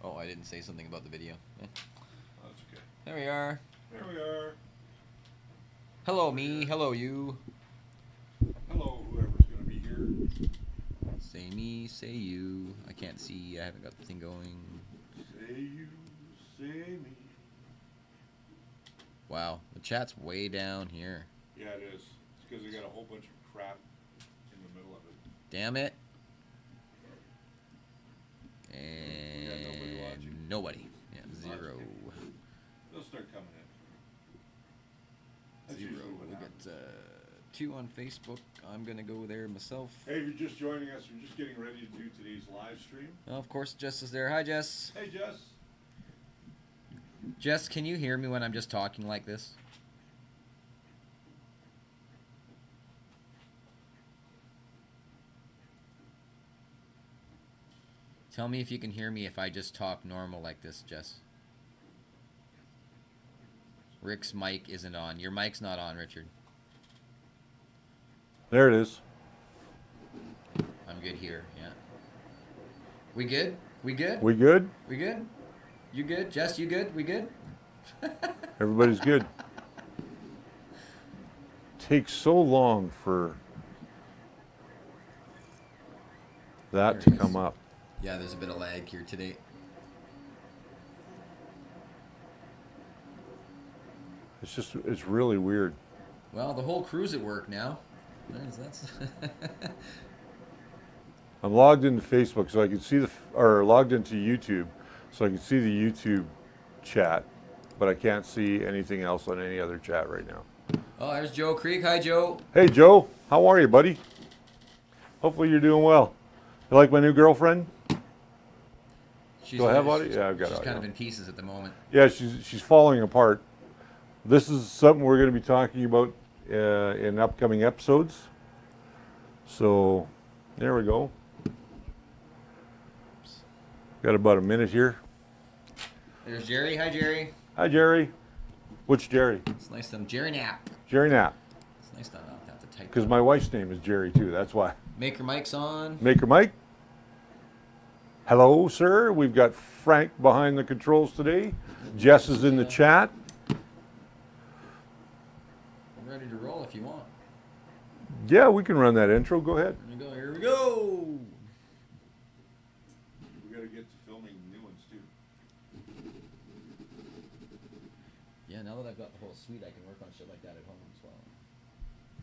Oh, I didn't say something about the video. Oh, that's okay. There we are. There we are. Hello me, hello you. Hello, whoever's going to be here. Say me, say you. I can't see, I haven't got the thing going. Say you, say me. Wow, the chat's way down here. Yeah, it is. It's because they got a whole bunch of crap in the middle of it. Damn it. We got nobody watching. Nobody. Yeah, zero. They'll start coming in. That's Zero. usually what We happens. got 2 on Facebook. I'm gonna go there myself. Hey, if you're just joining us, we're just getting ready to do today's live stream. Oh, of course, Jess is there. Hi, Jess. Hey, Jess. Jess, can you hear me when I'm just talking like this? Tell me if you can hear me if I just talk normal like this, Jess. Rick's mic isn't on. Your mic's not on, Richard. There it is. I'm good here, yeah. We good? We good? We good? We good? You good? Jess, you good? We good? Everybody's good. Takes so long for that to come up. Yeah, there's a bit of lag here today. It's really weird. Well, the whole crew's at work now. That's I'm logged into Facebook so I can see or logged into YouTube so I can see the YouTube chat, but I can't see anything else on any other chat right now. Oh, there's Joe Creek. Hi, Joe. Hey, Joe. How are you, buddy? Hopefully you're doing well. You like my new girlfriend? Do I have audio? Yeah, I've got audio. She's kind of in pieces at the moment. Yeah, she's falling apart. This is something we're going to be talking about in upcoming episodes. So, there we go. Got about a minute here. There's Jerry. Hi, Jerry. Hi, Jerry. Which Jerry? It's nice to Jerry Knapp. Jerry Knapp. It's nice to not have to type. Because my wife's name is Jerry, too. That's why. Maker Mike's on. Maker Mike. Hello, sir. We've got Frank behind the controls today. Jess is in the chat. I'm ready to roll if you want. Yeah, we can run that intro. Go ahead. Here we go. Here we go. We got to get to filming new ones, too. Yeah, now that I've got the whole suite, I can work on shit like that at home as well.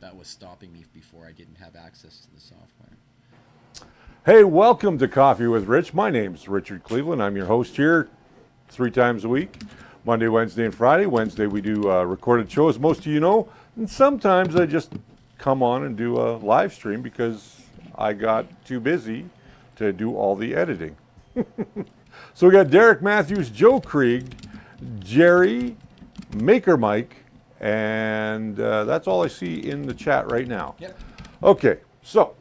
That was stopping me before I didn't have access to the software. Hey, welcome to Coffee with Rich. My name's Richard Cleveland. I'm your host here 3 times a week, Monday, Wednesday, and Friday. Wednesday we do recorded shows, most of you know, and sometimes I just come on and do a live stream because I got too busy to do all the editing. So we got Derek Matthews, Joe Krieg, Jerry, Maker Mike, and that's all I see in the chat right now. Yep. Okay, so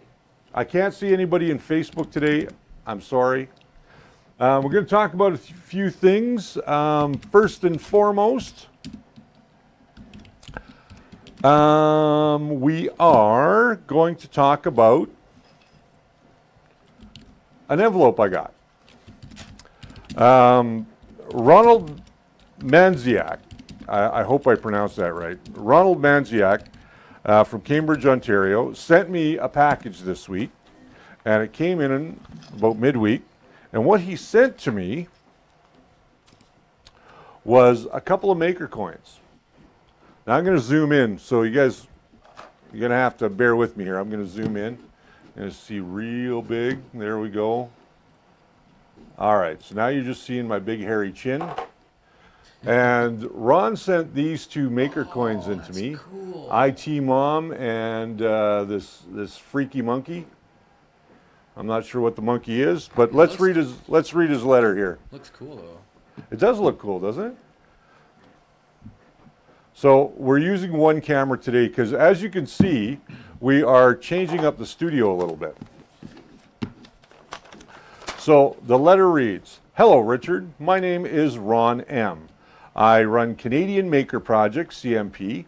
I can't see anybody in Facebook today. I'm sorry. We're going to talk about a few things. First and foremost, we are going to talk about an envelope I got. Ronald Manziak, I hope I pronounced that right. Ronald Manziak from Cambridge, Ontario, sent me a package this week, and it came in about midweek. And what he sent to me was a couple of maker coins. Now I'm going to zoom in, so you guys, you're going to have to bear with me here. I'm going to zoom in and see real big. There we go. All right, so now you're just seeing my big hairy chin. And Ron sent these 2 maker coins into me. Cool. IT Mom and this freaky monkey. I'm not sure what the monkey is, but let's read his letter here. Looks cool though. It does look cool, doesn't it? So we're using one camera today because, as you can see, we are changing up the studio a little bit. So the letter reads, "Hello, Richard. My name is Ron M. I run Canadian Maker Project, CMP.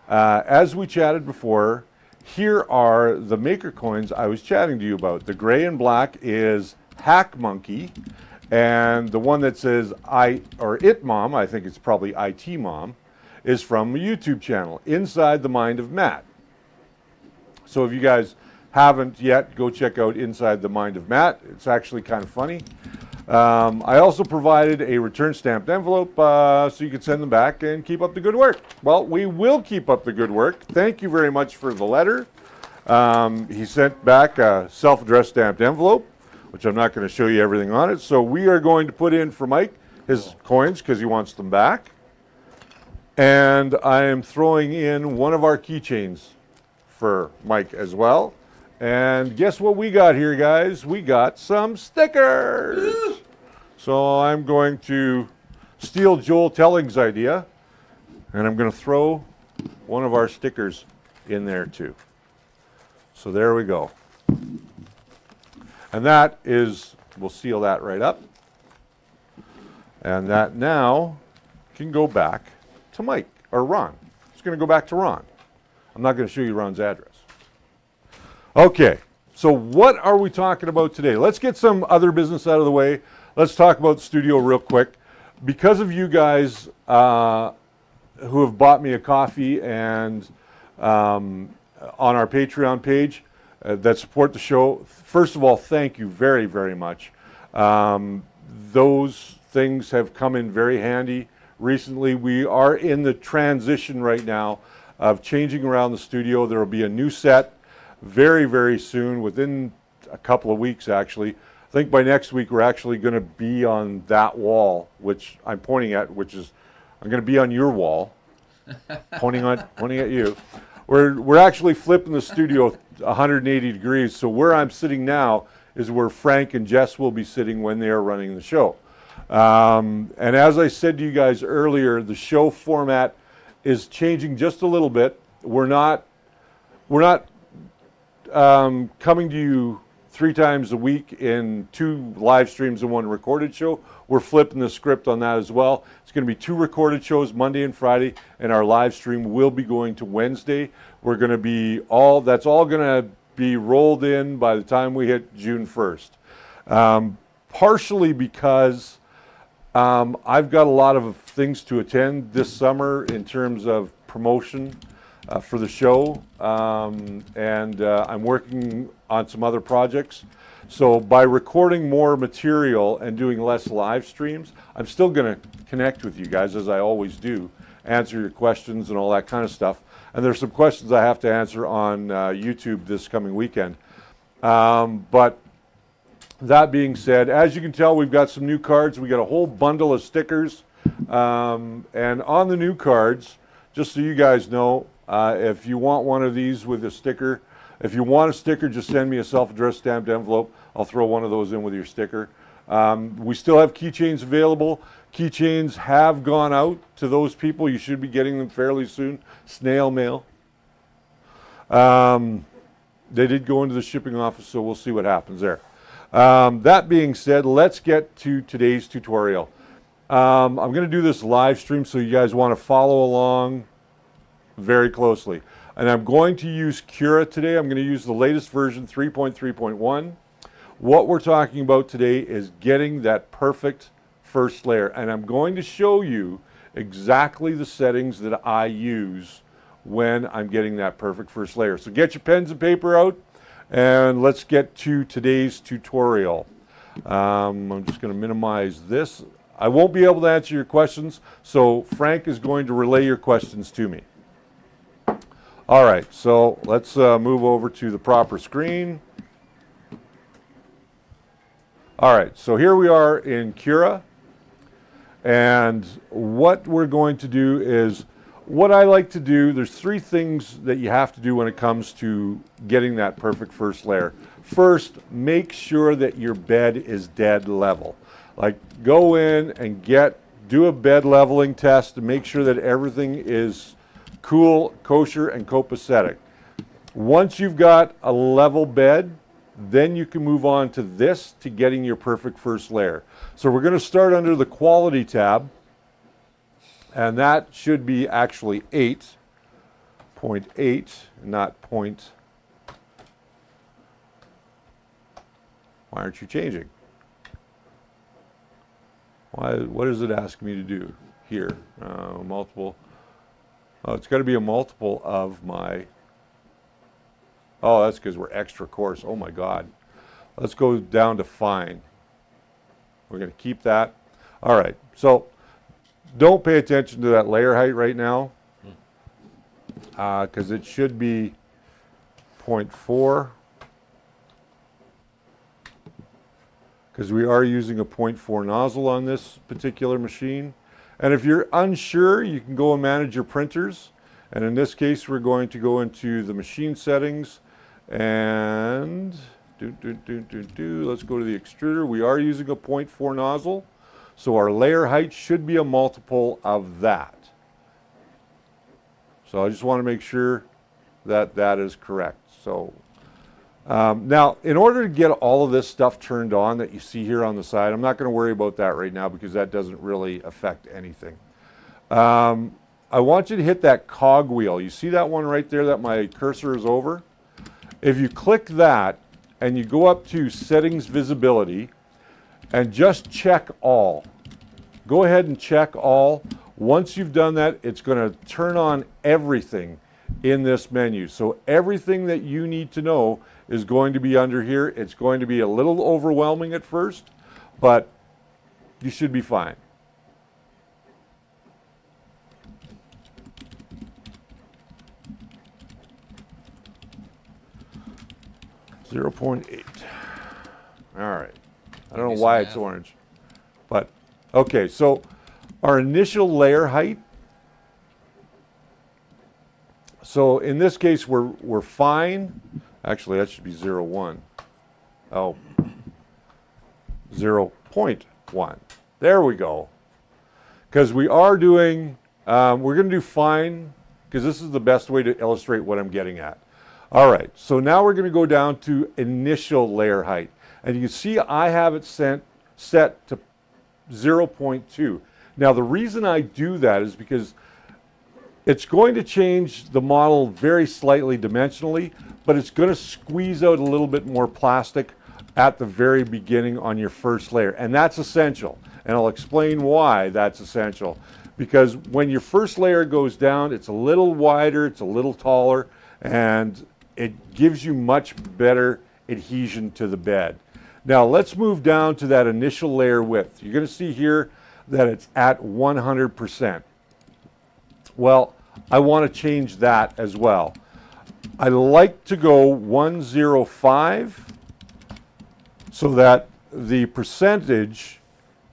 As we chatted before, here are the maker coins I was chatting to you about. The gray and black is Hack Monkey, And the one that says IT Mom, I think it's probably IT Mom, is from a YouTube channel, Inside the Mind of Matt. So if you guys haven't yet, go check out Inside the Mind of Matt. It's actually kind of funny. I also provided a return stamped envelope so you can send them back and keep up the good work. Well, we will keep up the good work. Thank you very much for the letter. He sent back a self-addressed stamped envelope, which I'm not going to show you everything on it. So we are going to put in for Mike his coins because he wants them back. And I am throwing in one of our keychains for Mike as well. And guess what we got here, guys? We got some stickers. So I'm going to steal Joel Telling's idea, and I'm going to throw one of our stickers in there too. So there we go. And that is, we'll seal that right up. And that now can go back to Mike, or Ron. It's going to go back to Ron. I'm not going to show you Ron's address. Okay, so what are we talking about today? Let's get some other business out of the way. Let's talk about the studio real quick. Because of you guys who have bought me a coffee and on our Patreon page that support the show, first of all, thank you very, very much. Those things have come in very handy recently. We are in the transition right now of changing around the studio. There will be a new set very, very soon, within a couple of weeks actually. I think by next week we're actually going to be on that wall, which I'm pointing at, which is, I'm going to be on your wall, pointing at you. We're actually flipping the studio 180 degrees, so where I'm sitting now is where Frank and Jess will be sitting when they are running the show. And as I said to you guys earlier, the show format is changing just a little bit. We're not coming to you 3 times a week in 2 live streams and 1 recorded show. We're flipping the script on that as well. It's going to be 2 recorded shows, Monday and Friday, and our live stream will be going to Wednesday. We're going to be that's all going to be rolled in by the time we hit June 1st. Partially because I've got a lot of things to attend this summer in terms of promotion for the show, and I'm working on some other projects. So by recording more material and doing less live streams, I'm still going to connect with you guys as I always do, answer your questions and all that kind of stuff. And there's some questions I have to answer on YouTube this coming weekend. But that being said, as you can tell, we've got some new cards. We got a whole bundle of stickers. And on the new cards, just so you guys know, if you want one of these with a sticker, if you want a sticker, just send me a self-addressed stamped envelope. I'll throw one of those in with your sticker. We still have keychains available. Keychains have gone out to those people. You should be getting them fairly soon. Snail mail. They did go into the shipping office, so we'll see what happens there. That being said, let's get to today's tutorial. I'm going to do this live stream, so you guys want to follow along very closely. And I'm going to use CURA today. I'm going to use the latest version, 3.3.1. What we're talking about today is getting that perfect first layer. And I'm going to show you exactly the settings that I use when I'm getting that perfect first layer. So get your pens and paper out, and let's get to today's tutorial. I'm just going to minimize this. I won't be able to answer your questions, so Frank is going to relay your questions to me. All right, so let's move over to the proper screen. All right, so here we are in CURA, and what we're going to do is, what I like to do, there's 3 things that you have to do when it comes to getting that perfect first layer. First, make sure that your bed is dead level. Like, go in and do a bed leveling test to make sure that everything is cool, kosher, and copacetic. Once you've got a level bed, then you can move on to this to getting your perfect first layer. So we're going to start under the quality tab, and that should be actually 8.8, not point. Why aren't you changing? What does it ask me to do here? Multiple. Oh, it's got to be a multiple of my. Oh, that's because we're extra coarse. Oh my God. Let's go down to fine. We're going to keep that. All right. So don't pay attention to that layer height right now, because it should be 0.4. Because we are using a 0.4 nozzle on this particular machine. And if you're unsure, you can go and manage your printers. And in this case, we're going to go into the machine settings and let's go to the extruder. We are using a 0.4 nozzle, so our layer height should be a multiple of that. So I just want to make sure that that is correct. So now, in order to get all of this stuff turned on that you see here on the side, I'm not going to worry about that right now because that doesn't really affect anything. I want you to hit that cog wheel. You see that one right there that my cursor is over? If you click that and you go up to Settings Visibility and just check all. Go ahead and check all. Once you've done that, it's going to turn on everything in this menu. So everything that you need to know is going to be under here. It's going to be a little overwhelming at first, but you should be fine. .8. All right. I don't know why it's orange, but okay. So our initial layer height. So in this case, we're fine. Actually, that should be 0.1. Oh, 0.1. There we go. Because we are doing, we're going to do fine, because this is the best way to illustrate what I'm getting at. All right, so now we're going to go down to initial layer height. And you can see I have it set to 0.2. Now, the reason I do that is because it's going to change the model very slightly dimensionally, but it's going to squeeze out a little bit more plastic at the very beginning on your first layer. And that's essential. And I'll explain why that's essential. Because when your first layer goes down, it's a little wider, it's a little taller, and it gives you much better adhesion to the bed. Now let's move down to that initial layer width. You're going to see here that it's at 100%. Well, I want to change that as well. I like to go 105 so that the percentage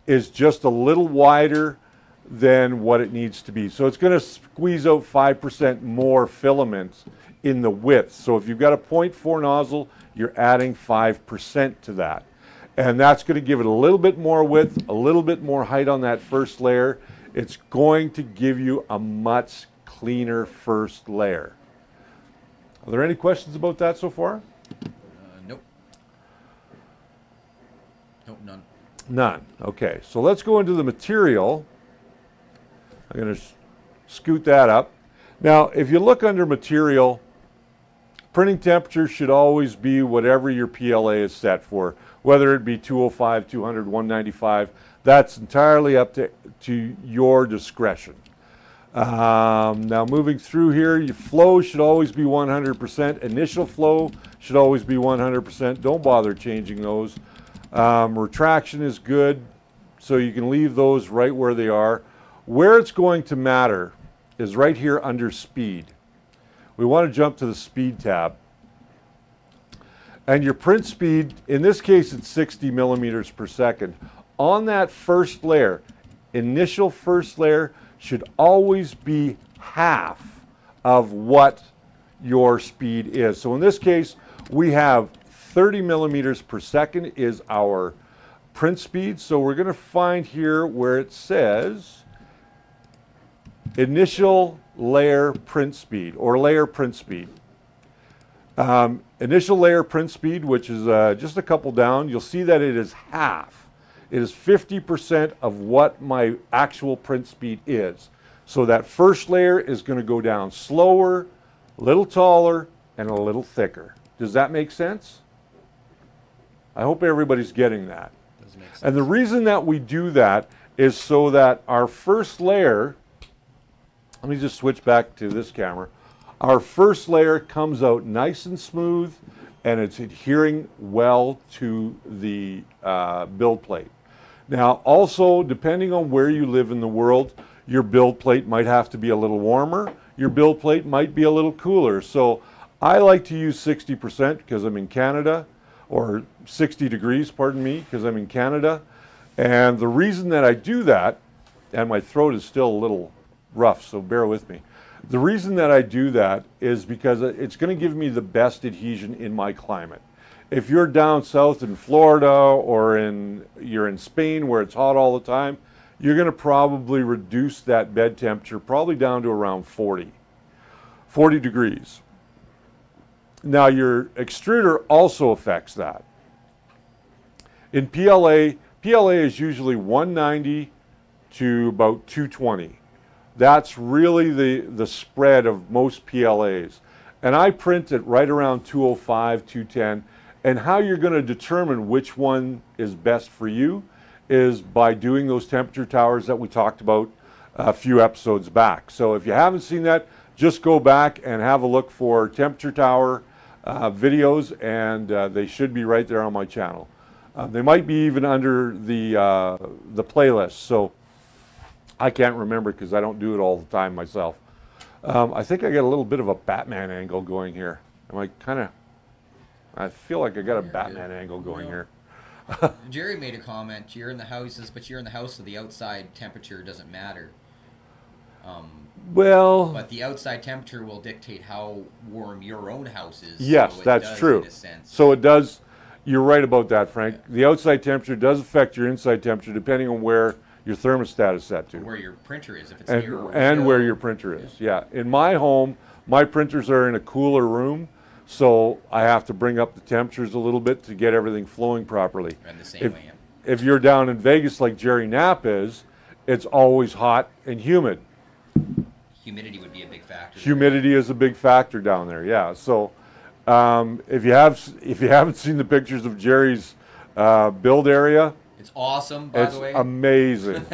is just a little wider than what it needs to be. So it's going to squeeze out 5% more filament in the width. So if you've got a 0.4 nozzle, you're adding 5% to that. And that's going to give it a little bit more width, a little bit more height on that first layer. It's going to give you a much cleaner first layer. Are there any questions about that so far? Nope. Nope, none. None. Okay, so let's go into the material. I'm going to scoot that up. Now, if you look under material, printing temperature should always be whatever your PLA is set for, whether it be 205, 200, 195. That's entirely up to your discretion. Now moving through here, your flow should always be 100%. Initial flow should always be 100%. Don't bother changing those. Retraction is good, so you can leave those right where they are. Where it's going to matter is right here under speed. We want to jump to the speed tab. And your print speed, in this case it's 60 millimeters per second. On that first layer, initial first layer should always be half of what your speed is. So in this case, we have 30 millimeters per second is our print speed. So we're going to find here where it says initial layer print speed or layer print speed. Initial layer print speed, which is just a couple down, you'll see that it is half. It is 50% of what my actual print speed is. So that first layer is going to go down slower, a little taller, and a little thicker. Does that make sense? I hope everybody's getting that. Does make sense. And the reason that we do that is so that our first layer, let me just switch back to this camera. Our first layer comes out nice and smooth, and it's adhering well to the build plate. Now, also, depending on where you live in the world, your build plate might have to be a little warmer. Your build plate might be a little cooler. So I like to use 60% because I'm in Canada, or 60 degrees, pardon me, because I'm in Canada. And the reason that I do that, and my throat is still a little rough, so bear with me. The reason that I do that is because it's going to give me the best adhesion in my climate. If you're down south in Florida or you're in Spain where it's hot all the time, you're going to probably reduce that bed temperature probably down to around 40 degrees. Now your extruder also affects that. In PLA is usually 190 to about 220. That's really the spread of most PLAs. And I print it right around 205, 210. And how you're going to determine which one is best for you is by doing those temperature towers that we talked about a few episodes back. So if you haven't seen that, just go back and have a look for temperature tower videos, and they should be right there on my channel. They might be even under the playlist. So I can't remember because I don't do it all the time myself. I think I got a little bit of a Batman angle going here. I feel like I got a Batman angle going here. Jerry made a comment, you're in the houses, but you're in the house, so the outside temperature doesn't matter. But the outside temperature will dictate how warm your own house is. Yes, so that's true. In a sense. So it does. You're right about that, Frank. Yeah. The outside temperature does affect your inside temperature depending on where your thermostat is set to. Where your printer is, if it's and, near and where your printer is. Yeah. In my home, my printers are in a cooler room, so I have to bring up the temperatures a little bit to get everything flowing properly. And the same way. If you're down in Vegas like Jerry Knapp is, it's always hot and humid. Humidity would be a big factor. Humidity is a big factor down there, yeah. So if you haven't seen the pictures of Jerry's build area, it's awesome, by the way. It's amazing.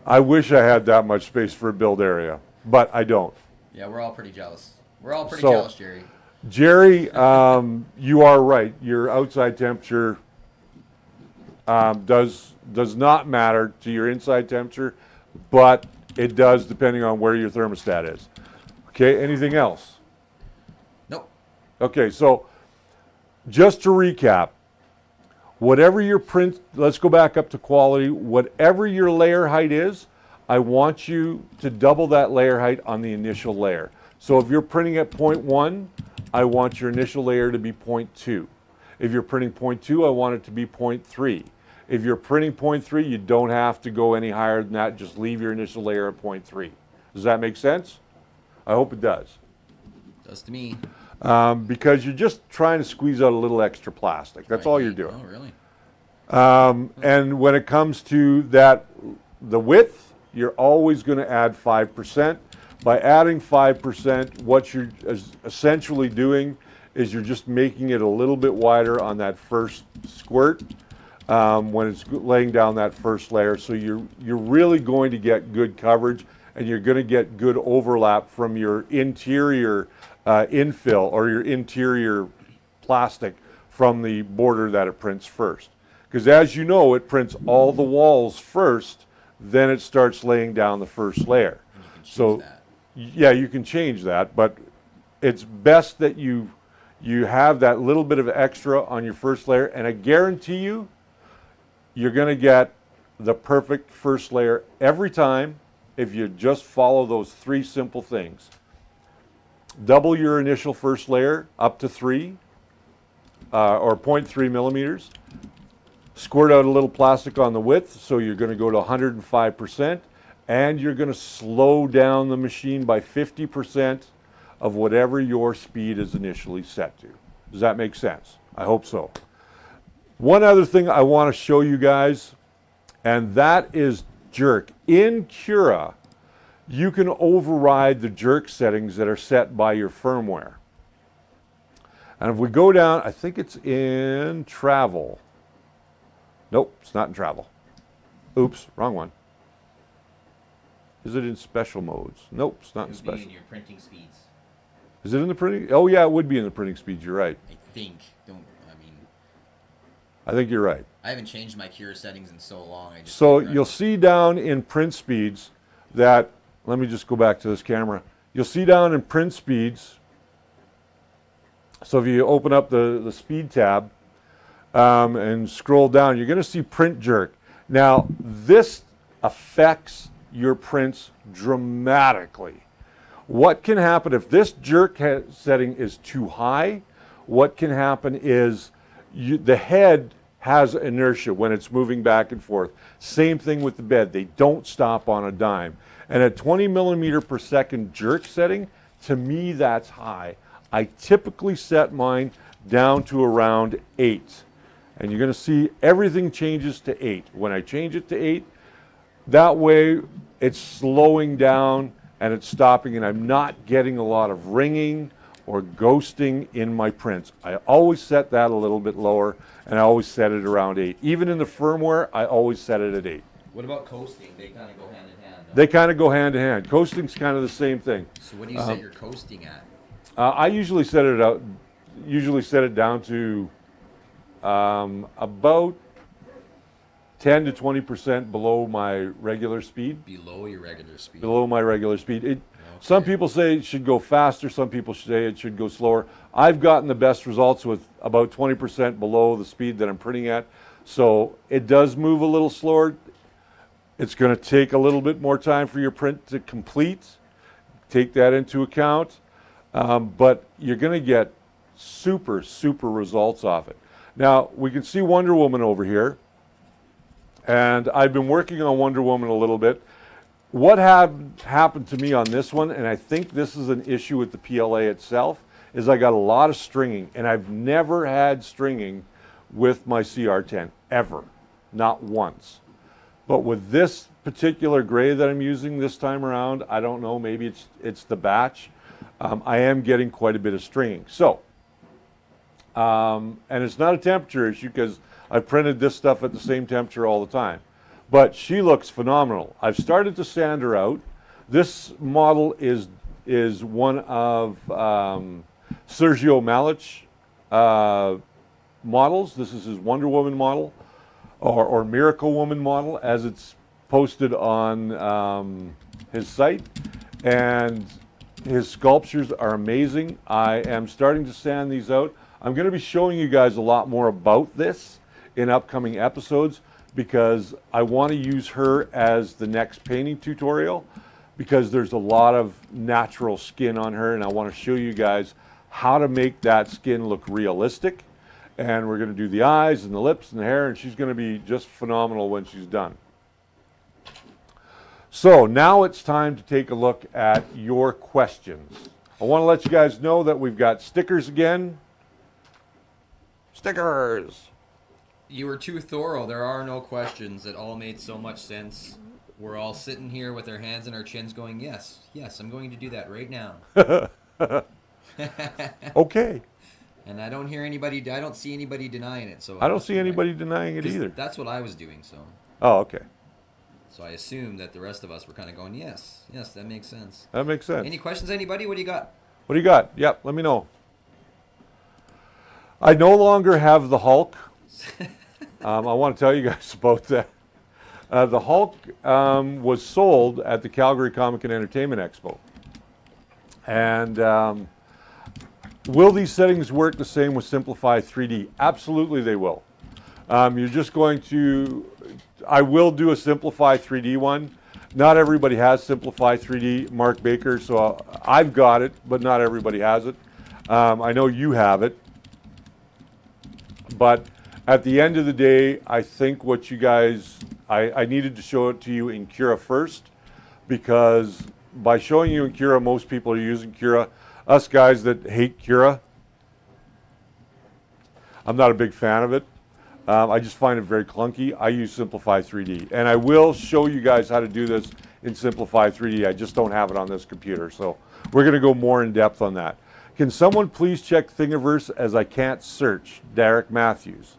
I wish I had that much space for a build area, but I don't. Yeah, we're all pretty jealous. We're all pretty jealous, Jerry. Jerry, you are right. Your outside temperature does not matter to your inside temperature, but it does depending on where your thermostat is. Okay, anything else? Nope. Okay, so just to recap, whatever your print, let's go back up to quality, whatever your layer height is, I want you to double that layer height on the initial layer. So if you're printing at 0.1, I want your initial layer to be 0.2. If you're printing 0.2, I want it to be 0.3. If you're printing 0.3, you don't have to go any higher than that. Just leave your initial layer at 0.3. Does that make sense? I hope it does. Does to me. Because you're just trying to squeeze out a little extra plastic. That's all you're doing. Oh, really? And when it comes to the width, you're always going to add 5%. By adding 5%, what you're essentially doing is you're just making it a little bit wider on that first squirt when it's laying down that first layer. So you're really going to get good coverage, and you're going to get good overlap from your interior infill or your interior plastic from the border that it prints first. Because as you know, it prints all the walls first, then it starts laying down the first layer. And you can choose so that. Yeah, you can change that, but it's best that you have that little bit of extra on your first layer, and I guarantee you, you're going to get the perfect first layer every time if you just follow those three simple things. Double your initial first layer up to 3 or 0.3 millimeters. Squirt out a little plastic on the width, so you're going to go to 105%, and you're going to slow down the machine by 50% of whatever your speed is initially set to. Does that make sense? I hope so. One other thing I want to show you guys, and that is jerk. In CURA, you can override the jerk settings that are set by your firmware. And if we go down, I think it's in travel. Nope, it's not in travel. Oops, wrong one. Is it in special modes? Nope, it's not in It would special. be in your printing speeds. Is it in the printing? Oh yeah, it would be in the printing speeds. You're right. I think. I think you're right. I haven't changed my CURA settings in so long. So you'll see down in print speeds that, let me just go back to this camera. You'll see down in print speeds, so if you open up the speed tab and scroll down, you're going to see print jerk. Now, this affects your prints dramatically. What can happen if this jerk setting is too high? What can happen is the head has inertia when it's moving back and forth. Same thing with the bed. They don't stop on a dime. And at 20 millimeter per second jerk setting, to me that's high. I typically set mine down to around 8. And you're going to see everything changes to 8. When I change it to 8, that way it's slowing down and it's stopping, and I'm not getting a lot of ringing or ghosting in my prints. I always set that a little bit lower, and I always set it around 8. Even in the firmware, I always set it at 8. What about coasting? They kind of go hand in hand. They kind of go hand in hand. Coasting's kind of the same thing. So what do you set your coasting at? I usually set it down to about 10 to 20% below my regular speed. Below your regular speed. Below my regular speed. Some people say it should go faster. Some people say it should go slower. I've gotten the best results with about 20% below the speed that I'm printing at. So it does move a little slower. It's going to take a little bit more time for your print to complete. Take that into account. But you're going to get super, super results off it. Now, we can see Wonder Woman over here. And I've been working on Wonder Woman a little bit. What happened to me on this one, and I think this is an issue with the PLA itself, is I got a lot of stringing, and I've never had stringing with my CR10, ever, not once. But with this particular gray that I'm using this time around, I don't know, maybe it's the batch, I am getting quite a bit of stringing. So, and it's not a temperature issue because I've printed this stuff at the same temperature all the time. But she looks phenomenal. I've started to sand her out. This model is one of Sergio Malich models. This is his Wonder Woman model, or Miracle Woman model, as it's posted on his site. And his sculptures are amazing. I am starting to sand these out. I'm going to be showing you guys a lot more about this in upcoming episodes, because I want to use her as the next painting tutorial, because there's a lot of natural skin on her, and I want to show you guys how to make that skin look realistic. And we're going to do the eyes and the lips and the hair, and she's going to be just phenomenal when she's done. So now it's time to take a look at your questions. I want to let you guys know that we've got stickers again. Stickers! You were too thorough. There are no questions. It all made so much sense. We're all sitting here with our hands in our chins going, yes, yes, I'm going to do that right now. Okay. And I don't hear anybody, I don't see anybody denying it. So I don't see anybody denying it either. That's what I was doing, so. Oh, okay. So I assumed that the rest of us were kind of going, yes, yes, that makes sense. That makes sense. Any questions, anybody? What do you got? What do you got? Yep, let me know. I no longer have the Hulk. I want to tell you guys about that. The Hulk was sold at the Calgary Comic and Entertainment Expo. And will these settings work the same with Simplify 3D? Absolutely they will. You're just going to, I will do a Simplify 3D one. Not everybody has Simplify 3D, Mark Baker, so I've got it, but not everybody has it. I know you have it. But at the end of the day, I think what you guys, I needed to show it to you in CURA first, because by showing you in CURA, most people are using CURA. Us guys that hate CURA, I'm not a big fan of it. I just find it very clunky. I use Simplify 3D, and I will show you guys how to do this in Simplify 3D. I just don't have it on this computer, so we're going to go more in depth on that. Can someone please check Thingiverse, as I can't search? Derek Matthews.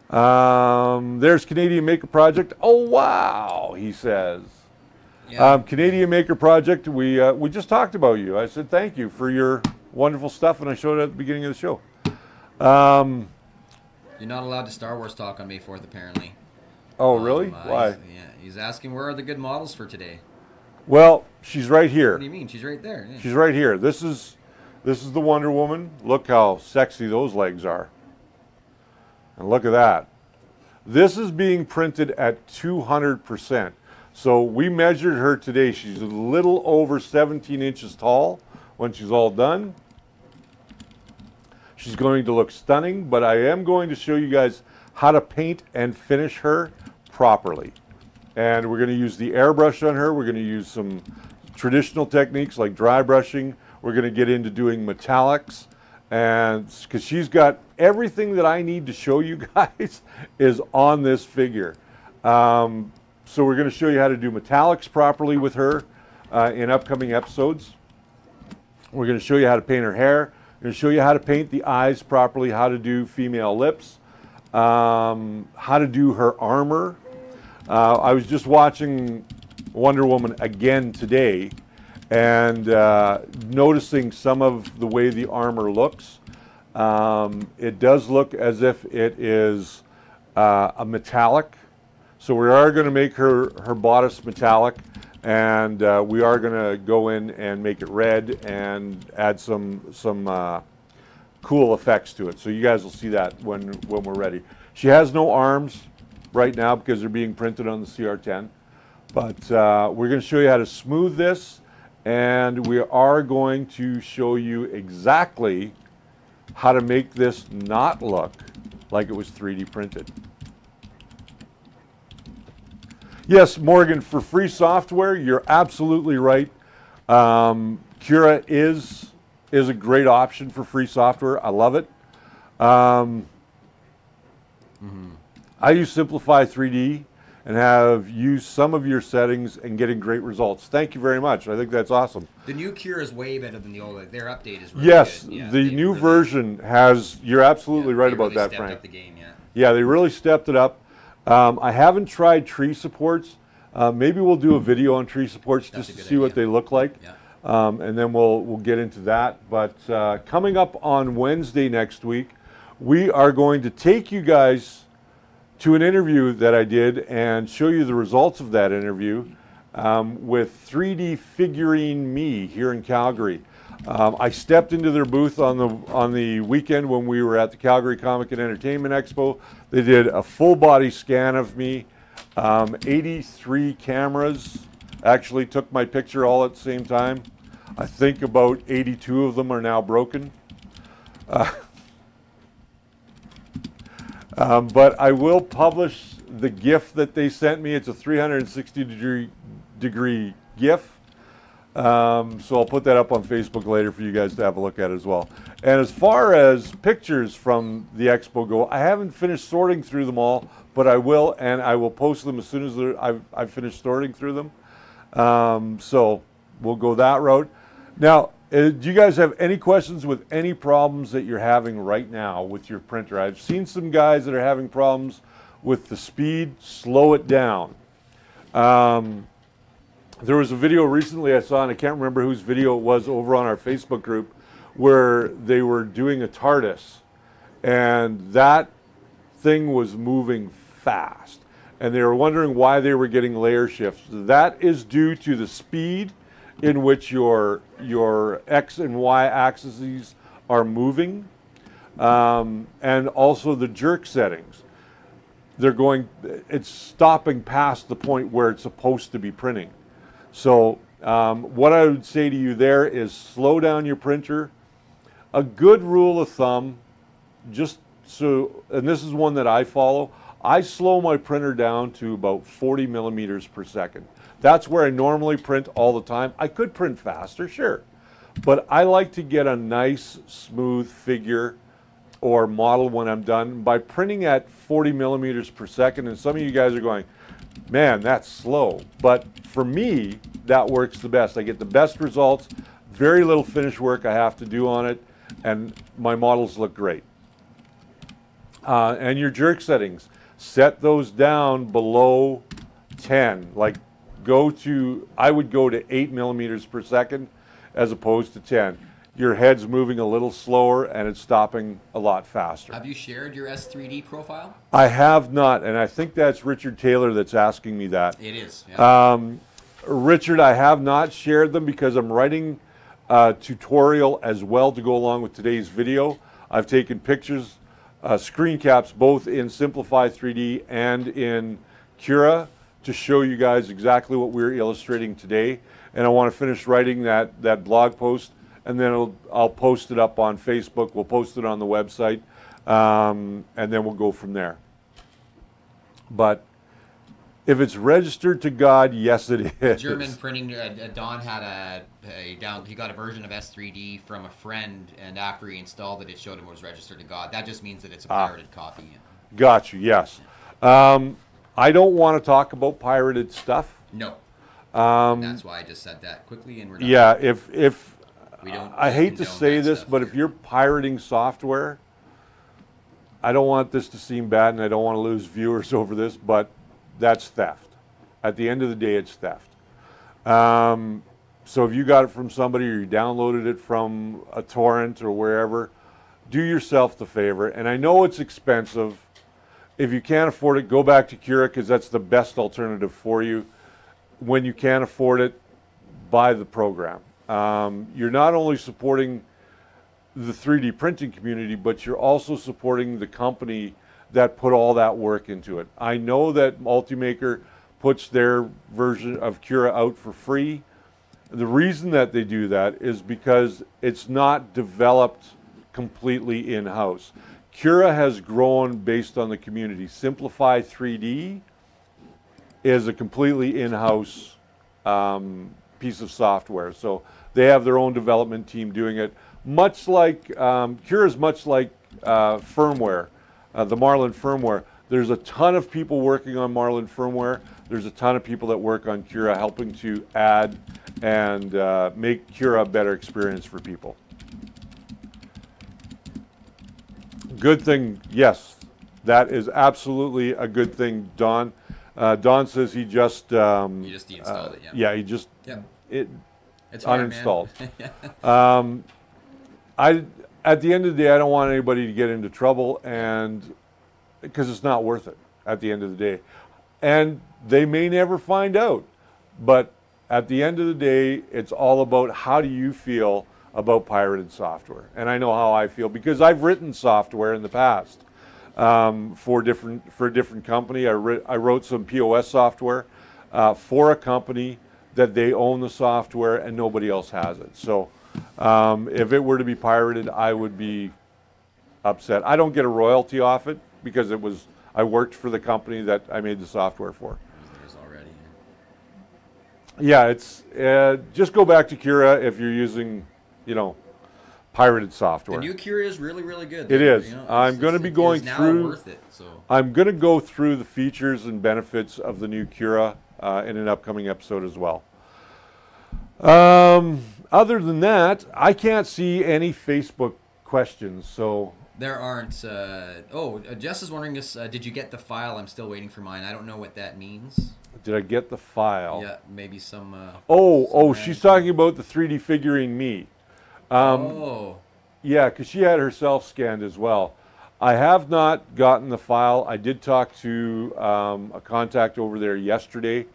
There's Canadian Maker Project. Oh, wow, he says. Yeah. Canadian Maker Project, we just talked about you. I said thank you for your wonderful stuff, and I showed it at the beginning of the show. You're not allowed to Star Wars talk on May 4th, apparently. Oh, really? Why? Yeah, he's asking where are the good models for today. Well, she's right here. What do you mean? She's right there. Yeah. She's right here. This is the Wonder Woman. Look how sexy those legs are. And look at that. This is being printed at 200%. So we measured her today. She's a little over 17 inches tall when she's all done. She's going to look stunning, but I am going to show you guys how to paint and finish her properly. And we're going to use the airbrush on her. We're going to use some traditional techniques like dry brushing. We're going to get into doing metallics. And because she's got everything that I need to show you guys is on this figure. So we're going to show you how to do metallics properly with her in upcoming episodes. We're going to show you how to paint her hair. We're going to show you how to paint the eyes properly, how to do female lips, how to do her armor. I was just watching Wonder Woman again today and noticing some of the way the armor looks. It does look as if it is a metallic. So we are going to make her bodice metallic, and we are going to go in and make it red and add some cool effects to it. So you guys will see that when we're ready. She has no arms right now because they're being printed on the CR10. But we're going to show you how to smooth this, and we are going to show you exactly how to make this not look like it was 3D printed. Yes, Morgan, for free software, you're absolutely right. CURA is a great option for free software. I love it. I use Simplify 3D and have used some of your settings and getting great results. Thank you very much. I think that's awesome. The new CURA is way better than the old. Like, their update is really yes, good. Yeah, the new version has, you're absolutely right about that, Frank. Up the game, yeah. Yeah, they really stepped it up. I haven't tried tree supports. Maybe we'll do a video on tree supports just to see what they look like. Yeah. And then we'll get into that. But coming up on Wednesday next week, we are going to take you guys to an interview that I did and show you the results of that interview with 3D Figurine Me here in Calgary. I stepped into their booth on the weekend when we were at the Calgary Comic and Entertainment Expo. They did a full body scan of me. 83 cameras actually took my picture all at the same time. I think about 82 of them are now broken. But I will publish the GIF that they sent me. It's a 360-degree GIF. So I'll put that up on Facebook later for you guys to have a look at as well. And as far as pictures from the expo go, I haven't finished sorting through them all, but I will, and I will post them as soon as I've finished sorting through them. So we'll go that route. Now, do you guys have any questions with any problems that you're having right now with your printer? I've seen some guys that are having problems with the speed. Slow it down. There was a video recently I saw, and I can't remember whose video it was, over on our Facebook group, where they were doing a TARDIS, and that thing was moving fast, and they were wondering why they were getting layer shifts. That is due to the speed in which your X and Y axes are moving, and also the jerk settings. It's stopping past the point where it's supposed to be printing. So what I would say to you there is slow down your printer. A good rule of thumb, and this is one that I follow, I slow my printer down to about 40 millimeters per second. That's where I normally print all the time. I could print faster, sure, but I like to get a nice smooth figure or model when I'm done by printing at 40 millimeters per second. And some of you guys are going, man, that's slow. But for me, that works the best. I get the best results, very little finish work I have to do on it, and my models look great. And your jerk settings, set those down below 10. Like I would go to 8 millimeters per second as opposed to 10. Your head's moving a little slower and it's stopping a lot faster. Have you shared your S3D profile? I have not, and I think that's Richard Taylor that's asking me that. It is. Yeah. Richard, I have not shared them because I'm writing a tutorial as well to go along with today's video. I've taken pictures, screen caps, both in Simplify 3D and in CURA to show you guys exactly what we're illustrating today. And I want to finish writing that blog post, and then I'll post it up on Facebook. We'll post it on the website, and then we'll go from there. But if it's registered to God, yes, it is. German printing. Don had he got a version of S3D from a friend, and after he installed it, it showed him it was registered to God. That just means that it's a pirated copy. Got you. Yes. I don't want to talk about pirated stuff. No. And that's why I just said that quickly, and we're done. Yeah. If we don't. I hate to say this, but if you're pirating software, I don't want this to seem bad, and I don't want to lose viewers over this, but that's theft. At the end of the day, it's theft. So if you got it from somebody or you downloaded it from a torrent or wherever, do yourself the favor. And I know it's expensive. If you can't afford it, go back to CURA because that's the best alternative for you. When you can't afford it, buy the program. You're not only supporting the 3D printing community, but you're also supporting the company that put all that work into it. I know that Multimaker puts their version of CURA out for free. The reason that they do that is because it's not developed completely in-house. CURA has grown based on the community. Simplify 3D is a completely in-house piece of software. So they have their own development team doing it. Much like, CURA is much like firmware, the Marlin firmware. There's a ton of people working on Marlin firmware. There's a ton of people that work on CURA helping to add and make CURA a better experience for people. Good thing, yes, that is absolutely a good thing, Don. Don says he just deinstalled it. Yeah, he just it's hard, uninstalled. At the end of the day, I don't want anybody to get into trouble, and because it's not worth it at the end of the day, and they may never find out. But at the end of the day, it's all about how do you feel about pirated software. And I know how I feel because I've written software in the past for a different company. I wrote some POS software for a company that they own the software and nobody else has it. So if it were to be pirated, I would be upset. I don't get a royalty off it because I worked for the company that I made the software for. Already. Yeah, it's just go back to CURA if you're using, pirated software. The new CURA is really, really good. It is. I'm going to be going through. Worth it, so. I'm going to go through the features and benefits of the new CURA in an upcoming episode as well. Other than that, I can't see any Facebook questions. So there aren't. Jess is wondering this. Did you get the file? I'm still waiting for mine. I don't know what that means. Did I get the file? Yeah, maybe some. She's talking about the 3D figuring me. Yeah, because she had herself scanned as well. I have not gotten the file. I did talk to a contact over there yesterday.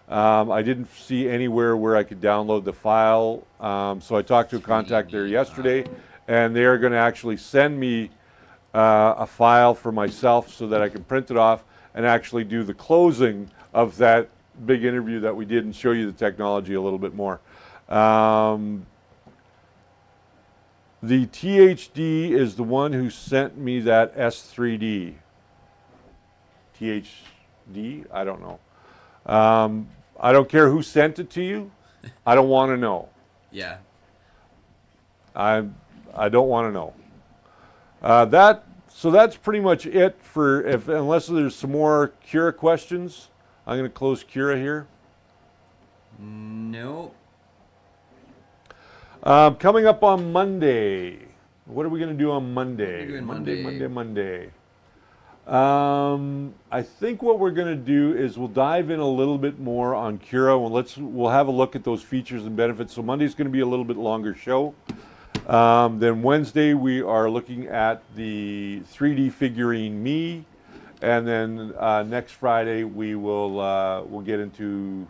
I didn't see anywhere where I could download the file. So I talked to a contact there yesterday, and they are going to actually send me a file for myself so that I can print it off and actually do the closing of that big interview that we did and show you the technology a little bit more. The THD is the one who sent me that S3D. THD? I don't know. I don't care who sent it to you. I don't want to know. Yeah. I don't want to know. So that's pretty much it for unless there's some more CURA questions. I'm going to close CURA here. Nope. Coming up on Monday. What are we going to do on Monday? Monday. I think what we're going to do is we'll dive in a little bit more on CURA. We'll have a look at those features and benefits. So Monday's going to be a little bit longer show. Then Wednesday we are looking at the 3D figurine Me, and then next Friday we'll get into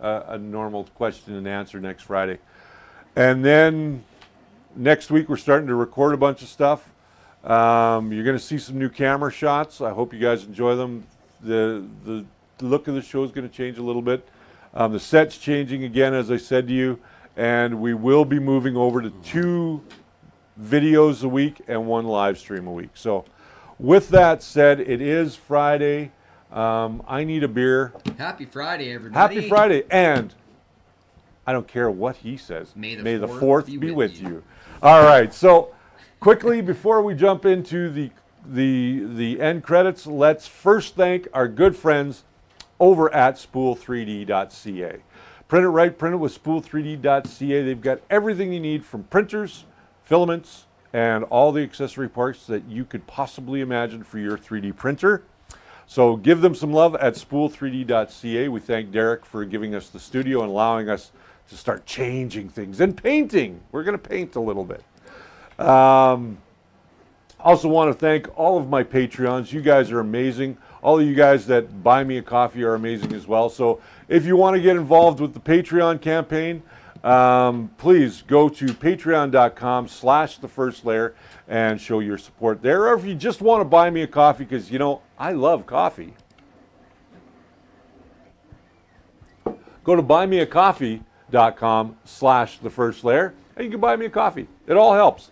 a normal question and answer next Friday, and then next week we're starting to record a bunch of stuff. You're going to see some new camera shots. I hope you guys enjoy them. The look of the show is going to change a little bit. The set's changing again, as I said to you, and we will be moving over to 2 videos a week and 1 live stream a week. So with that said, it is Friday. I need a beer. Happy Friday, everybody. Happy Friday. And I don't care what he says. May the 4th be with you. you. All right. So quickly, before we jump into the end credits, let's first thank our good friends over at spool3d.ca. Print it right, print it with spool3d.ca. They've got everything you need, from printers, filaments, and all the accessory parts that you could possibly imagine for your 3D printer. So give them some love at spool3d.ca. We thank Derek for giving us the studio and allowing us to start changing things and painting. We're going to paint a little bit. Also want to thank all of my Patreons. You guys are amazing. All of you guys that buy me a coffee are amazing as well. So if you want to get involved with the Patreon campaign, please go to patreon.com/thefirstlayer and show your support there. Or if you just want to buy me a coffee, because, you know, I love coffee, go to buymeacoffee.com/thefirstlayer and you can buy me a coffee. It all helps.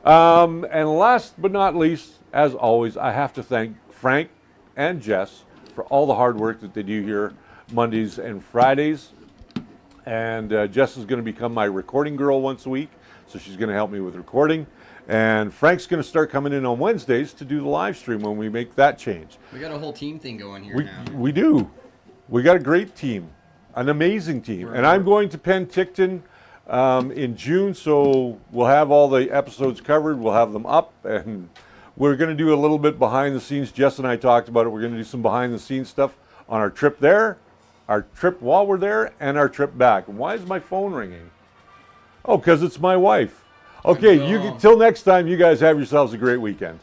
And last but not least, as always, I have to thank Frank and Jess for all the hard work that they do here Mondays and Fridays. And Jess is going to become my recording girl once a week, so she's going to help me with recording. And Frank's going to start coming in on Wednesdays to do the live stream when we make that change. We got a whole team thing going here now. We do. We got a great team, an amazing team. And I'm going to Penticton in June, so we'll have all the episodes covered. We'll have them up, and we're going to do a little bit behind the scenes. Jess and I talked about it. We're going to do some behind the scenes stuff on our trip there, our trip while we're there, and our trip back. And why is my phone ringing? Oh, because it's my wife. Okay, till next time, you guys have yourselves a great weekend.